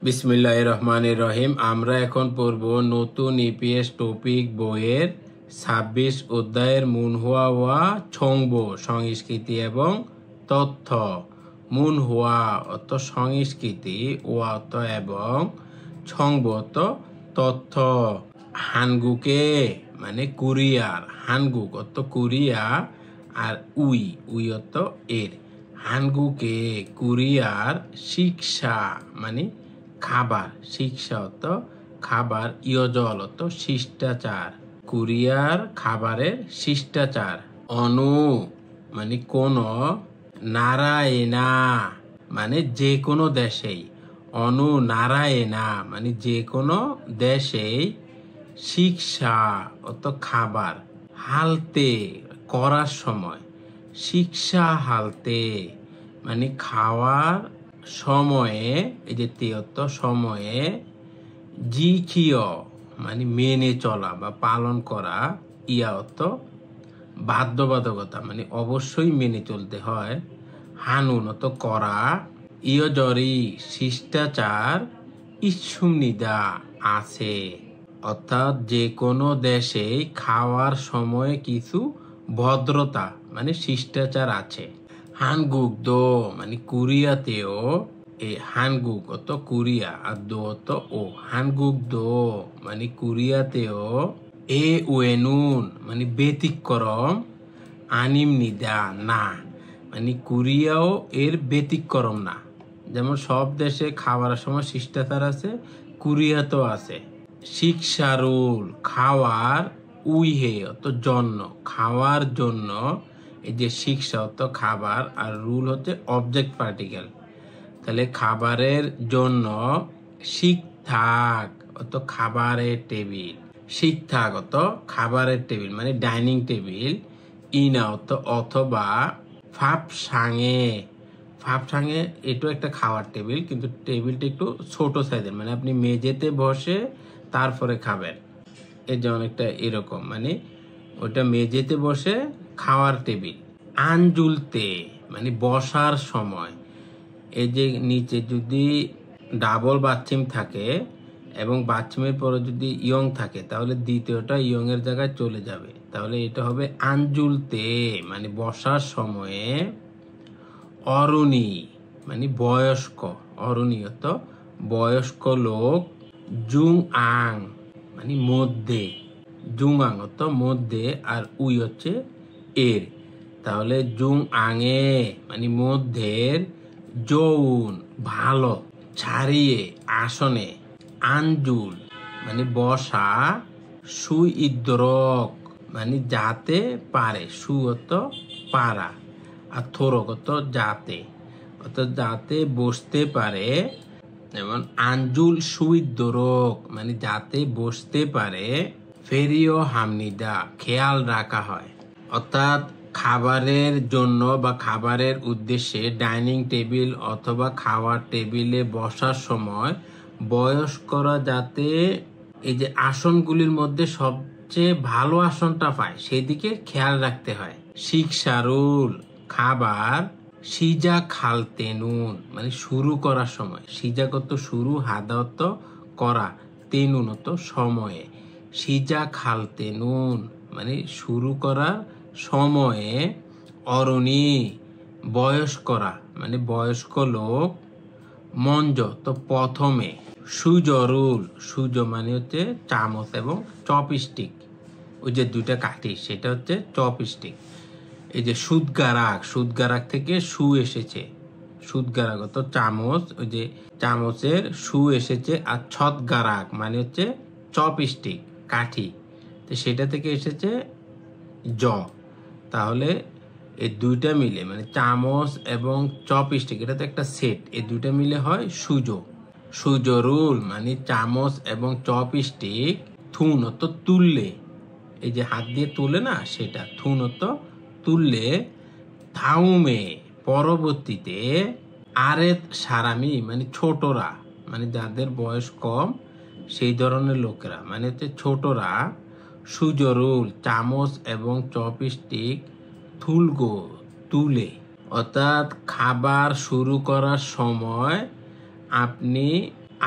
বিসমিল্লাহির রহমানির রহিম। আমরা এখন পড়ব নতুন ইপিএস টপিক বইয়ের ২৬ অধ্যায়ের মুনহুয়া ওয়া ছংবো সংস্কৃতি এবং তথ্য। মুনহুয়া অর্থ সংস্কৃতি, ওয়া অর্থ এবং, ছংবো অর্থ তথ্য। হানগুকে মানে কুরিয়ার, হানগুক অর্থ কুরিয়া, আর উই উই অর্থ এর। হানগুকে কুরিয়ার শিক্ষা মানে খাবার, শিক্ষা অর্থ খাবার, ইয়জল অর্থ শিষ্টাচার, কুরিয়ার খাবারের শিষ্টাচার। অনু মানে কোন, নারায়ণা মানে যে কোনো দেশেই, অনু নারায়ণা মানে যে কোনো দেশেই, শিক্ষা অর্থ খাবার, হালতে করার সময়, শিক্ষা হালতে মানে খাওয়ার সময়ে, এই যে তে অর্থ সময়ে, জিখিয় মানে মেনে চলা বা পালন করা, ইয়া অর্থ বাধ্যবাধকতা মানে অবশ্যই মেনে চলতে হয়, হানুন অর্থ করা, ইয়জরি শিষ্টাচার, ইচ্ছুমনিদা আছে। অর্থাৎ যে কোনো দেশেই খাওয়ার সময় কিছু ভদ্রতা মানে শিষ্টাচার আছে। হানগুক দো মানে কুরিয়াতেও, এই হানগুক অত কুরিয়া আর দো অত ও, হানগুক দো মানে কুরিয়াতেও, এ ওয়েনুন মানে ব্যতিক্রম, আনিম নিদা না মানে কুরিয়াও এর ব্যতিক্রম না। যেমন সব দেশে খাওয়ার সময় শিষ্টাচার আছে, কুরিয়াতেও আছে। শিক্ষারুল খাওয়ার, উইহে অত জন্য, খাওয়ার জন্য, এই যে শিক্ষা অর্থ খাবার আর রুল হচ্ছে অবজেক্ট পার্টিকেল। তাহলে খাবারের জন্য শিকথাক অত খাবারের টেবিল, শিকথাক অত খাবারের টেবিল মানে ডাইনিং টেবিল, ইনা অত অথবা, ফাপসাঙে, ফাপসাঙে এটাও একটা খাওয়ার টেবিল, কিন্তু টেবিলটা একটু ছোট সাইজের, মানে আপনি মেঝেতে বসে তারপরে খাবেন, এই যে অনেকটা এরকম, মানে ওটা মেঝেতে বসে খাওয়ার টেবিল। আঞ্জুলতে মানে বসার সময়, এই যে নিচে যদি ডাবল বাথরুম থাকে এবং বাথরুমের পরে যদি ইয়ং থাকে তাহলে দ্বিতীয়টা ইয়ং এর জায়গায় চলে যাবে, তাহলে এটা হবে আঞ্জুলতে মানে বসার সময়ে। অরুণী মানে বয়স্ক, অরুণীয়ত বয়স্ক লোক। জুং আং মানে মধ্যে, জুং আং অত মধ্যে, আর উই হচ্ছে এর, তাহলে জুং আঙে মানে মধ্যের, যৌন ভালো, ছাড়িয়ে আসনে, আঞ্জুল মানে বসা, সুই ইদ্রক মানে যাতে পারে, সু অত পারা, আর থোরক অত যাতে, অর্থাৎ যাতে বসতে পারে। যেমন আঞ্জুল সুইদ্রক মানে যাতে বসতে পারে। ফেরিও হামনিদা খেয়াল রাখা হয়। অর্থাৎ খাবারের জন্য বা খাবারের উদ্দেশ্যে ডাইনিং টেবিল অথবা খাওয়ার টেবিলে বসার সময় বয়স্করা যাতে এই যে আসনগুলির মধ্যে সবচেয়ে ভালো আসনটা পায় সেদিকে খেয়াল রাখতে হয়। শিক্ষারুল খাবার, সিজা খালতে নুন মানে শুরু করার সময়, সিজা কত শুরু, হাদাত করা, তেনুনত সময়ে, সিজা খালতে নুন মানে শুরু করার সময়ে। অরুণী বয়স্করা মানে বয়স্ক লোক। মঞ্জ তো প্রথমে। সুজরুল, সুজ মানে হচ্ছে চামচ এবং চপস্টিক, ওই যে দুইটা কাঠি সেটা হচ্ছে চপস্টিক। এই যে সুদগারাক, সুদগারাক থেকে সু এসেছে, সুদগারাক চামচ, ওই যে চামচের সু এসেছে, আর ছদগারাক মানে হচ্ছে চপস্টিক কাঠি, তো সেটা থেকে এসেছে জ। তাহলে এই দুইটা মিলে মানে চামচ এবং চপস্টিক, এটা তো একটা সেট, এই দুইটা মিলে হয় সুজো। সুজরুল মানে চামচ এবং চপস্টিক। থুন তো তুললে, এই যে হাত দিয়ে তুলে না সেটা, থুন তো তুললে। থাউমে পরবর্তীতে। আরেত সারামি মানে ছোটরা, মানে যাদের বয়স কম সেই ধরনের লোকেরা মানে হচ্ছে ছোটরা। সুজরুল চামচ এবং চপস্টিক থুলগো তুলে, অর্থাৎ খাবার শুরু করার সময় আপনি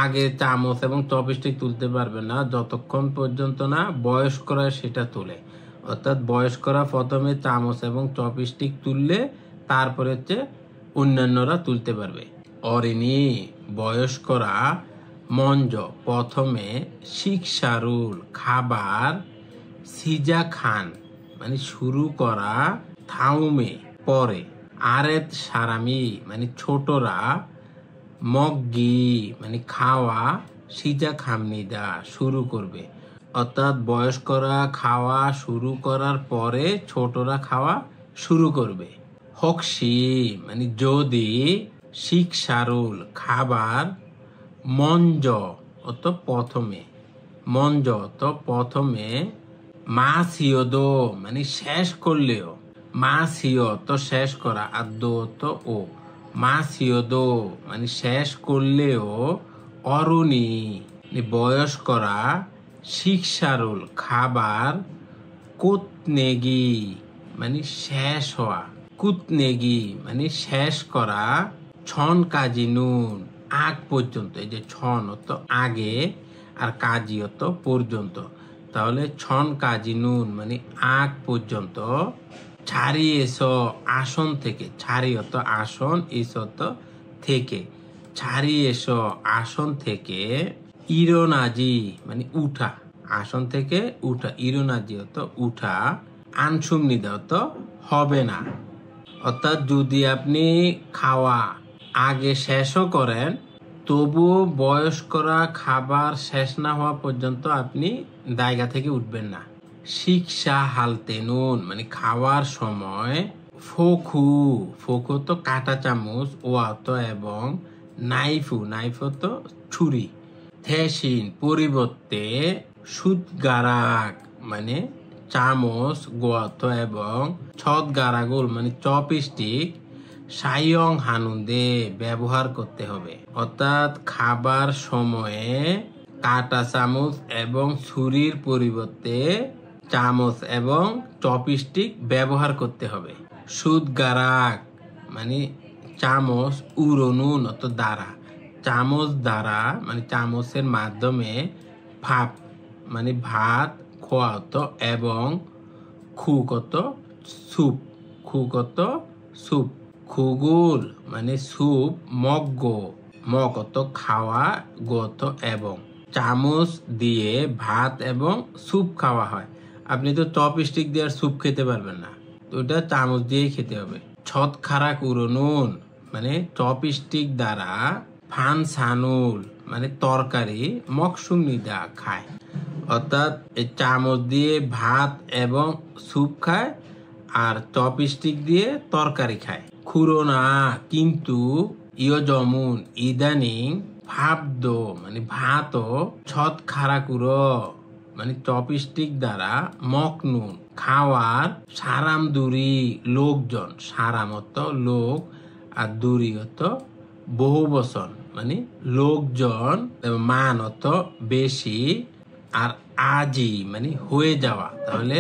আগে চামচ এবং চপস্টিক তুলতে পারবে না যতক্ষণ পর্যন্ত না বয়স্করা সেটা তোলে। অর্থাৎ বয়স্করা প্রথমে চামচ এবং চপস্টিক তুললে তারপরে হচ্ছে অন্যান্যরা তুলতে পারবে। অরিনি বয়স্করা মঞ্জ প্রথমে শিক্ষারুল খাবার সিজা খান মানে শুরু করা থাউমে পরে আরেত সারামি মানে ছোটরা মগ্গি মানে খাওয়া সিজা খামনিদা শুরু করবে। অর্থাৎ বয়স্করা খাওয়া শুরু করার পরে ছোটরা খাওয়া শুরু করবে। হকসি মানে যদি শিক্ষারুল খাবার মঞ্জ অত প্রথমে মঞ্জ তো প্রথমে মা সিওদো মানে শেষ করলেও মা সিও তো শেষ করা আর দো তো ও মা সিওদো মানে শেষ করলেও অরুণী বয়স্করা শিক্ষারুল খাবার কুতনেগি মানে শেষ হওয়া কুতনেগি মানে শেষ করা ছন কাজি নুন আগ পর্যন্ত। এই যে ছন অত আগে আর কাজি অত পর্যন্ত, তাহলে ছন কাজি নুন মানে আগ পর্যন্ত। ছাড়ি এসো আসন থেকে, ছাড়ি অত আসন এসো তো থেকে, ছাড়ি এসো আসন থেকে। ইরোনাজি মানে উঠা, আসন থেকে উঠা, ইরোনাজি অত উঠা। আনসুম নিদা তো হবে না। অর্থাৎ যদি আপনি খাওয়া আগে শেষও করেন তবুও বয়স্করা খাবার শেষ না হওয়া পর্যন্ত আপনি জায়গা থেকে উঠবেন না। শিক্ষা হালতে নুন মানে খাওয়ার সময় ফোকু, ফোকু তো কাঁটা চামচ, ওয়াতো এবং নাইফু, নাইফু তো ছুরি। থেসিন পরিবর্তে সুদগারাক মানে চামচ, গোয়াতো এবং ছদ গারাগুল মানে চপস্টিক সাইয়ং হানুন্দে ব্যবহার করতে হবে। অর্থাৎ খাবার সময়ে কাঁটা চামচ এবং ছুরির পরিবর্তে চামচ এবং চপস্টিক ব্যবহার করতে হবে। সুদগারাক মানে চামচ, উড়নুন অত দ্বারা, চামচ দ্বারা মানে চামচের মাধ্যমে ভাত মানে ভাত খোয়াতো এবং খুকত স্যুপ, খুকত স্যুপ। খুগুল মানে স্যুপ, মগ্গ মগত খাওয়া, গত এবং চামচ দিয়ে ভাত এবং স্যুপ খাওয়া হয়। আপনি তো চপস্টিক দিয়ে আর স্যুপ খেতে পারবেন না, তো ওটা চামচ দিয়েই খেতে হবে। ছট খারাক উড়নুন মানে চপস্টিক দ্বারা ফান সানুল মানে তরকারি মকসুম নিদা খায়। অর্থাৎ এই চামচ দিয়ে ভাত এবং স্যুপ খায় আর চপস্টিক দিয়ে তরকারি খায়। খুরোনা কিন্তু ইয় জমুন ইদানিং ভাবদ মানে ভাতও ছট খারাকুরো মানে চপস্টিক দ্বারা মকনুন খাওয়ার সারাম দূরি লোকজন, সারামত লোক আর দূরিয়ত বহু বচন মানে লোকজন, মানত বেশি আর আজি মানে হয়ে যাওয়া, তাহলে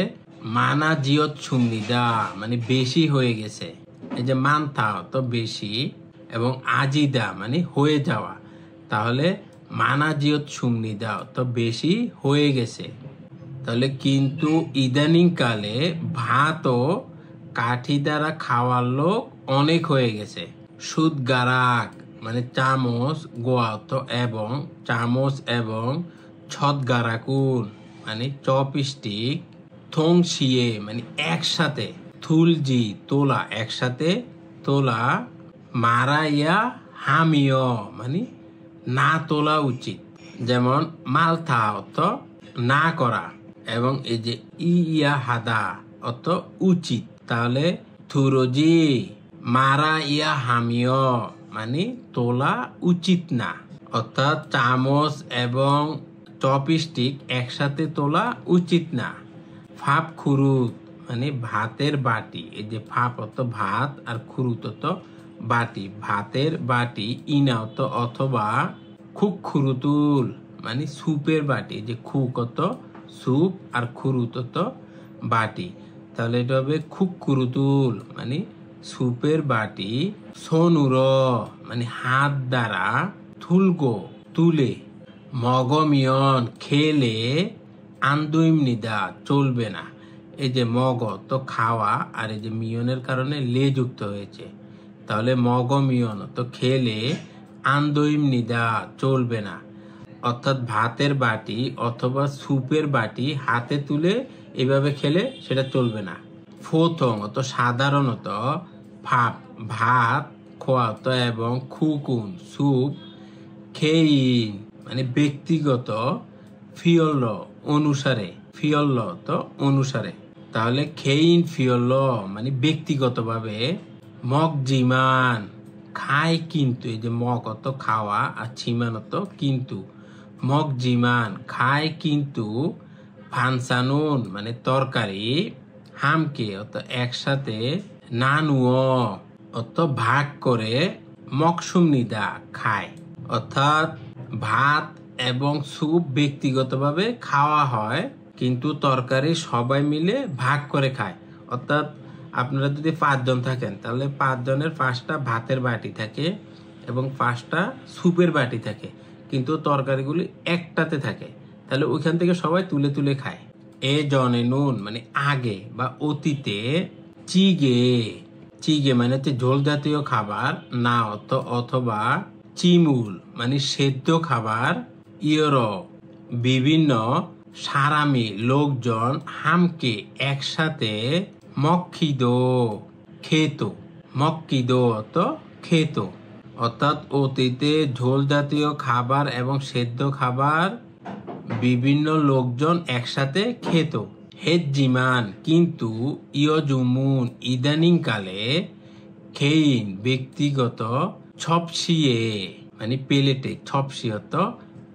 মানা জিয়ত সুমনিদা মানে বেশি হয়ে গেছে। এই যে মানথা তো বেশি এবং আজিদা মানে হয়ে যাওয়া, তাহলে মানা জিয়ত সুমনিদা তো বেশি হয়ে গেছে। তাহলে কিন্তু ইদানিং কালে ভাতও কাঠি দ্বারা খাওয়ার লোক অনেক হয়ে গেছে। সুদগারাক মানে চামচ, গোয়াত এবং চামচ এবং ছদগারাকুন মানে চপস্টিক, থংসিয়ে মানে একসাথে, থুলজি তোলা একসাথে তোলা, মারাইয়া হামিয় মানে না তোলা উচিত। যেমন মালথা অর্থ না করা এবং এই যে ইয়া হাদা অর্থ উচিত, তাহলে থুরজি মারা ইয়া হামিয় মানে তোলা উচিত না। অর্থাৎ চামচ এবং চপস্টিক একসাথে তোলা উচিত না। ফাপ খুরুত মানে ভাতের বাটি, এই যে ফাপ অত ভাত আর খুরুত অত বাটি, ভাতের বাটি। ইনাত অথবা খুক খুরুতুল মানে স্যুপের বাটি, যে খুক অত স্যুপ আর খুরুত অত বাটি, তাহলে এটা হবে খুক খুরুতুল মানে স্যুপের বাটি। সোনুর মানে হাত দ্বারা, থুলগো তুলে। মগমিয়ন খেলে আন্দুইম নিদা চলবে না। এই যে মগ তো খাওয়া, আর এই যে মিয়নের কারণে লে যুক্ত হয়েছে, তাহলে মগমিয়ন তো খেলে আন্দুইম নিদা চলবে না। অর্থাৎ ভাতের বাটি অথবা স্যুপের বাটি হাতে তুলে এভাবে খেলে সেটা চলবে না। ফোথং তো সাধারণত ভাত খোয়া তো এবং খুকুন স্যুপ খেইন মানে ব্যক্তিগত ফিয়ল অনুসারে, ফিয়ল তো অনুসারে, তাহলে খেইন ফিয়ল মানে ব্যক্তিগতভাবে। মগ জিমান খায় কিন্তু, এই যে মগ অত খাওয়া আর জিমান অত কিন্তু, মগ জিমান খায় কিন্তু ফানসানুন মানে তরকারি, হামকে অত একসাথে, নানুয় অত ভাগ করে, মকসুম নিদা খায়। অর্থাৎ ভাত এবং স্যুপ ব্যক্তিগতভাবে খাওয়া হয়, কিন্তু তরকারি সবাই মিলে ভাগ করে খায়। অর্থাৎ আপনারা যদি 5 জন থাকেন তাহলে 5 জনের 5টা ভাতের বাটি থাকে এবং 5টা স্যুপের বাটি থাকে, কিন্তু তরকারিগুলি একটাতে থাকে, তাহলে ওইখান থেকে সবাই তুলে তুলে খায়। এ জনে নুন মানে আগে বা অতীতে। চিগে, চিগে মানে হচ্ছে ঝোল জাতীয় খাবার, না অথবা চিমুল মানে সেদ্ধ খাবার। ইয়র বিভিন্ন সারামি লোকজন হামকে একসাথে মক্কিদো খেত, মক্কিদো তো খেত। অর্থাৎ অতীতে ঝোল জাতীয় খাবার এবং সেদ্ধ খাবার বিভিন্ন লোকজন একসাথে খেত। হেজিমান কিন্তু ইয়জুমুন ইদানিং কালে, খেইন ব্যক্তিগত, ছপসিয়ে মানে প্লেটে, ছপসিয়ত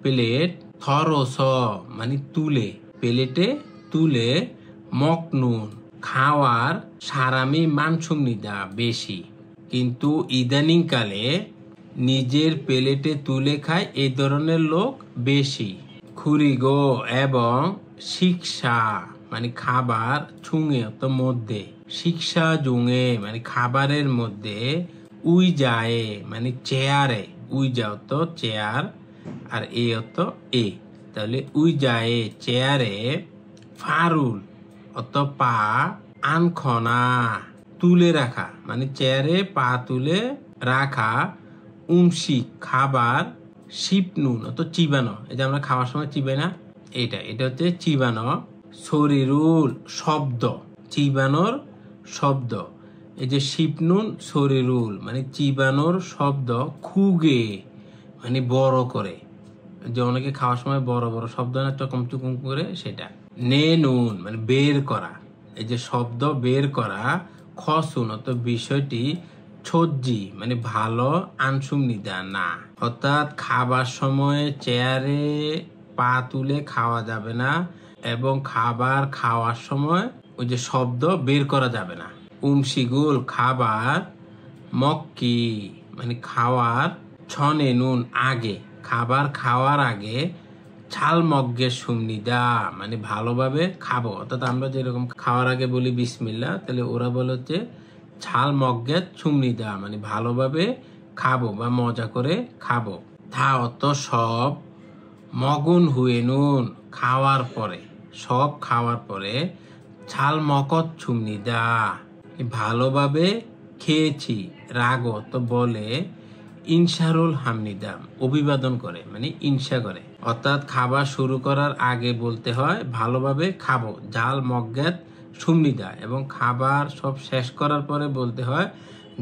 প্লেট, থরস মানে তুলে, প্লেটে তুলে, মকনুন খাওয়ার সারামি মানসুম নিদা বেশি, কিন্তু ইদানিং কালে নিজের প্লেটে তুলে খায় এই ধরনের লোক বেশি। খুরিগো এবং শিক্ষা মানে খাবার, ছুঙে তো মধ্যে, শিক্ষা জুঙে মানে খাবারের মধ্যে, উই যায় মানে চেয়ারে, উই যাও তো চেয়ার আর এ তো এ, তাহলে উই যায় চেয়ারে, ফারুল অত পা, আনখনা তুলে রাখা মানে চেয়ারে পা তুলে রাখা, উমশিক খাবার, শিপনুন অত চিবানো, এই যে আমরা খাওয়ার সময় চিবাই না, এটা হচ্ছে চিবানো। শরীরুল শব্দ, চিবানোর শব্দ, এই যে শিপনুন শরীরুল মানে চিবানোর শব্দ। খুগে মানে বড় করে, যে অনেকে খাওয়ার সময় বড় বড় শব্দ না চকম চুকুম করে, সেটা। নে নুন মানে বের করা, এই যে শব্দ বের করা। খসুন অত বিষয়টি, ছজ্জি মানে ভালো, আনসুম নিদা না। অর্থাৎ খাবার সময় চেয়ারে পা তুলে খাওয়া যাবে না, এবং খাবার খাওয়ার সময় ওই যে শব্দ বের করা যাবে না। উমশিগুল খাবার, মক্কি মানে খাওয়ার, ছনে নুন আগে, খাবার খাওয়ার আগে, ছাল মগ্গের সুমনিদা মানে ভালোভাবে খাবো। অর্থাৎ আমরা যেরকম খাওয়ার আগে বলি বিসমিল্লাহ, তাহলে ওরা বলে হচ্ছে ছাল মগ্গের সুমনিদা মানে ভালোভাবে খাবো বা মজা করে খাবো। থা অত সব, মগুন হুয়ে নুন খাওয়ার পরে, সব খাওয়ার পরে, ছাল মকত ছুমনিদা ভালোভাবে খেয়েছি, রাগো তো বলে, ইনসারুল হামনিদাম অভিবাদন করে মানে ইনসা করে। অর্থাৎ খাবার শুরু করার আগে বলতে হয় ভালোভাবে খাবো, জাল মগ্গেত সুমনিদা, এবং খাবার সব শেষ করার পরে বলতে হয়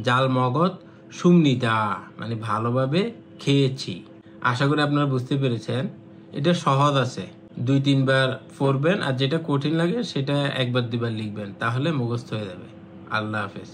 জাল মগত সুমনিদা মানে ভালোভাবে খেয়েছি। আশা করি আপনারা বুঝতে পেরেছেন। এটা সহজ আছে, 2-3 বার পড়বেন, আর যেটা কঠিন লাগে সেটা 1-2 বার লিখবেন, তাহলে মুখস্থ হয়ে যাবে। আল্লাহ হাফেজ।